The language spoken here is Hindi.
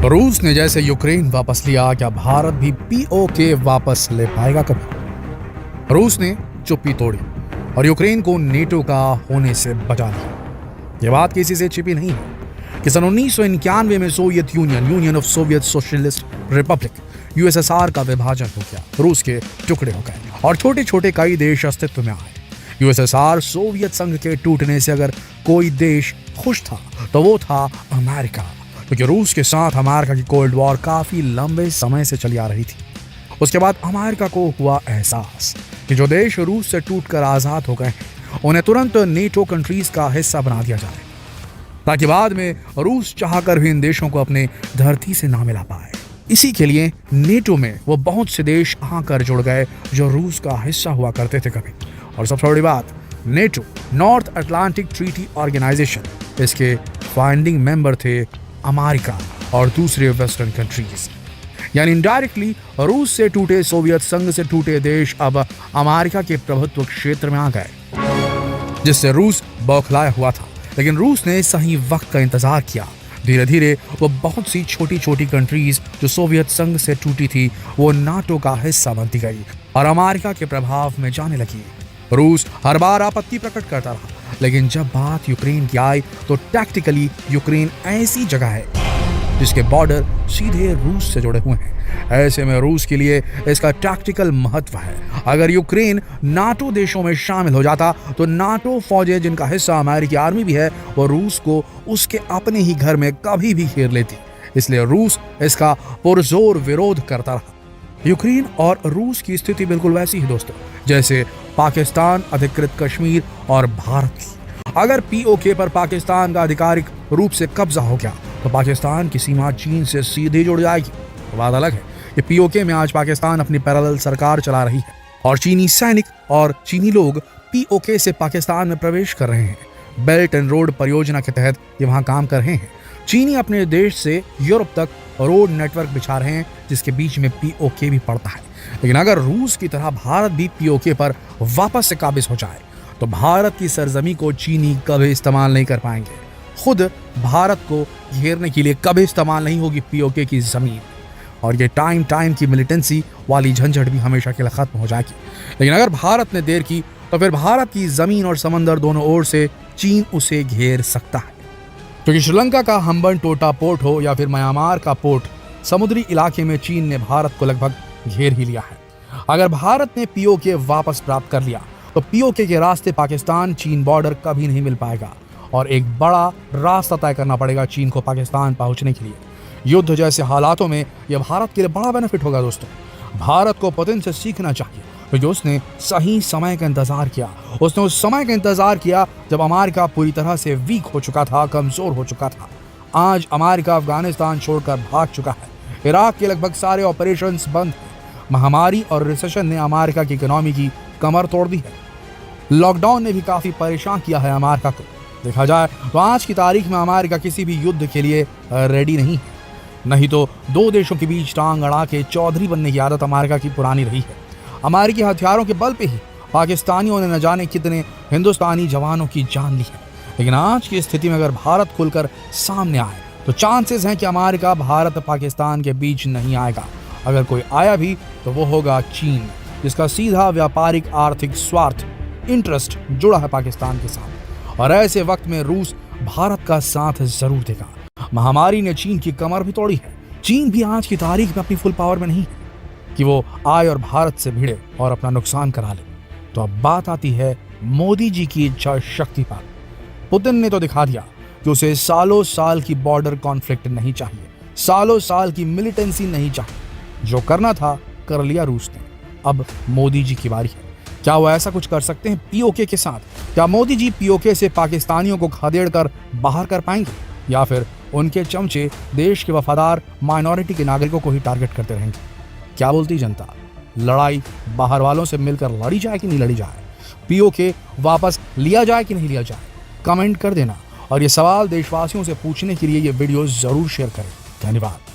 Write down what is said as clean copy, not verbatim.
रूस ने जैसे यूक्रेन वापस लिया, क्या भारत भी पीओके वापस ले पाएगा कभी? रूस ने चुप्पी तोड़ी और यूक्रेन को नेटो का होने से बचा लिया। यह बात किसी से छिपी नहीं है कि सन 1991 में Soviet union of Soviet socialist Republic USSR का विभाजन हो गया, रूस के टुकड़े हो गए और छोटे छोटे कई देश अस्तित्व में आए। यूएसएसआर सोवियत संघ के टूटने से अगर कोई देश खुश था तो वो था अमेरिका, क्योंकि रूस के साथ अमेरिका की कोल्ड वॉर काफी लंबे समय से चली आ रही थी। उसके बाद अमेरिका को हुआ एहसास कि जो देश रूस से टूटकर आजाद हो गए हैं उन्हें तुरंत नेटो कंट्रीज का हिस्सा बना दिया जाए, ताकि बाद में रूस चाहकर भी इन देशों को अपने धरती से ना मिला पाए। इसी के लिए नेटो में वो बहुत से देश आकर जुड़ गए जो रूस का हिस्सा हुआ करते थे कभी। और सबसे बड़ी बात, NATO North Atlantic Treaty Organization, इसके फाउंडिंग मेंबर थे अमेरिका और दूसरे वेस्टर्न कंट्रीज। यानी इनडायरेक्टली रूस से टूटे सोवियत संघ से टूटे देश अब अमेरिका के प्रभुत्व क्षेत्र में आ गए, जिससे रूस बौखलाया हुआ था। लेकिन रूस ने सही वक्त का इंतजार किया। धीरे धीरे वो बहुत सी छोटी छोटी कंट्रीज जो सोवियत संघ से टूटी थी वो नाटो का हिस्सा बनती गई और अमेरिका के प्रभाव में जाने लगी। रूस हर बार आपत्ति प्रकट करता रहा, लेकिन जब बात यूक्रेन की आई तो टैक्टिकली यूक्रेन ऐसी जगह है जिसके बॉर्डर सीधे रूस से जुड़े हुए हैं। ऐसे में रूस के लिए इसका टैक्टिकल महत्व है। अगर यूक्रेन नाटो देशों में शामिल हो जाता तो नाटो फौजें, जिनका हिस्सा अमेरिकी आर्मी भी है, वो रूस को उसके अपने ही घर में कभी भी घेर लेती। इसलिए रूस इसका पुरजोर विरोध करता रहा। यूक्रेन और रूस की स्थिति बिल्कुल वैसी ही दोस्तों जैसे पाकिस्तान अधिकृत कश्मीर और भारत की। अगर पीओके पर पाकिस्तान का आधिकारिक रूप से कब्जा हो गया तो पाकिस्तान की सीमा चीन से सीधे जुड़ जाएगी। तो बात अलग है कि पीओके में आज पाकिस्तान अपनी पैरेलल सरकार चला रही है और चीनी सैनिक और चीनी लोग पीओके से पाकिस्तान में प्रवेश कर रहे हैं। बेल्ट एंड रोड परियोजना के तहत ये वहां काम कर रहे हैं। चीनी अपने देश से यूरोप तक रोड नेटवर्क बिछा रहे हैं, जिसके बीच में पीओके भी पड़ता है। लेकिन अगर रूस की तरह भारत भी पीओके पर वापस से काबिज हो जाए तो भारत की सरजमी को चीनी कभी इस्तेमाल नहीं कर पाएंगे। खुद भारत को घेरने के लिए कभी इस्तेमाल नहीं होगी पीओके की जमीन, और ये टाइम की मिलिटेंसी वाली झंझट भी हमेशा के लिए खत्म हो जाएगी। लेकिन अगर भारत ने देर की तो फिर भारत की जमीन और समंदर दोनों ओर से चीन उसे घेर सकता है, क्योंकि श्रीलंका का हम्बन टोटा पोर्ट हो या फिर म्यांमार का पोर्ट, समुद्री इलाके में चीन ने भारत को लगभग घेर ही लिया है। अगर भारत ने पीओके वापस प्राप्त कर लिया तो पीओके के रास्ते पाकिस्तान चीन बॉर्डर कभी नहीं मिल पाएगा और एक बड़ा रास्ता तय करना पड़ेगा चीन को पाकिस्तान पहुंचने के लिए। युद्ध जैसे हालातों में यह भारत के लिए बड़ा बेनिफिट होगा दोस्तों। भारत को पुतिन से सीखना चाहिए, क्योंकि उसने सही समय का इंतजार किया। उसने उस समय का इंतजार किया जब अमेरिका पूरी तरह से वीक हो चुका था, कमजोर हो चुका था। आज अमेरिका अफगानिस्तान छोड़कर भाग चुका है। इराक के लगभग सारे ऑपरेशंस बंद हैं। महामारी और रिसेशन ने अमेरिका की इकोनॉमी की कमर तोड़ दी है। लॉकडाउन ने भी काफी परेशान किया है अमेरिका को। देखा जाए तो आज की तारीख में अमेरिका किसी भी युद्ध के लिए रेडी नहीं है। नहीं तो दो देशों के बीच टांग अड़ा के चौधरी बनने की आदत अमेरिका की पुरानी रही है। अमेरिकी हथियारों के बल पे ही पाकिस्तानियों ने न जाने कितने हिंदुस्तानी जवानों की जान ली है। लेकिन आज की स्थिति में अगर भारत खुलकर सामने आए तो चांसेस हैं कि अमेरिका भारत पाकिस्तान के बीच नहीं आएगा। अगर कोई आया भी तो वो होगा चीन, जिसका सीधा व्यापारिक आर्थिक स्वार्थ इंटरेस्ट जुड़ा है पाकिस्तान के साथ। और ऐसे वक्त में रूस भारत का साथ जरूर देगा। महामारी ने चीन की कमर भी तोड़ी है। चीन भी आज की तारीख में अपनी फुल पावर में नहीं है कि वो आए और भारत से भिड़े और अपना नुकसान करा ले। तो अब बात आती है मोदी जी की इच्छा शक्ति पर। पुतिन ने तो दिखा दिया कि उसे सालों साल की बॉर्डर कॉन्फ्लिक्ट नहीं चाहिए, सालों साल की मिलिटेंसी नहीं चाहिए। जो करना था कर लिया रूस ने। अब मोदी जी की बारी है। क्या वो ऐसा कुछ कर सकते हैं पीओके के साथ? क्या मोदी जी पीओके से पाकिस्तानियों को खदेड़ कर बाहर कर पाएंगे, या फिर उनके चमचे देश के वफादार माइनॉरिटी के नागरिकों को ही टारगेट करते रहेंगे? क्या बोलती जनता? लड़ाई बाहर वालों से मिलकर लड़ी जाए कि नहीं लड़ी जाए? पीओके वापस लिया जाए कि नहीं लिया जाए? कमेंट कर देना। और ये सवाल देशवासियों से पूछने के लिए ये वीडियो जरूर शेयर करें। धन्यवाद।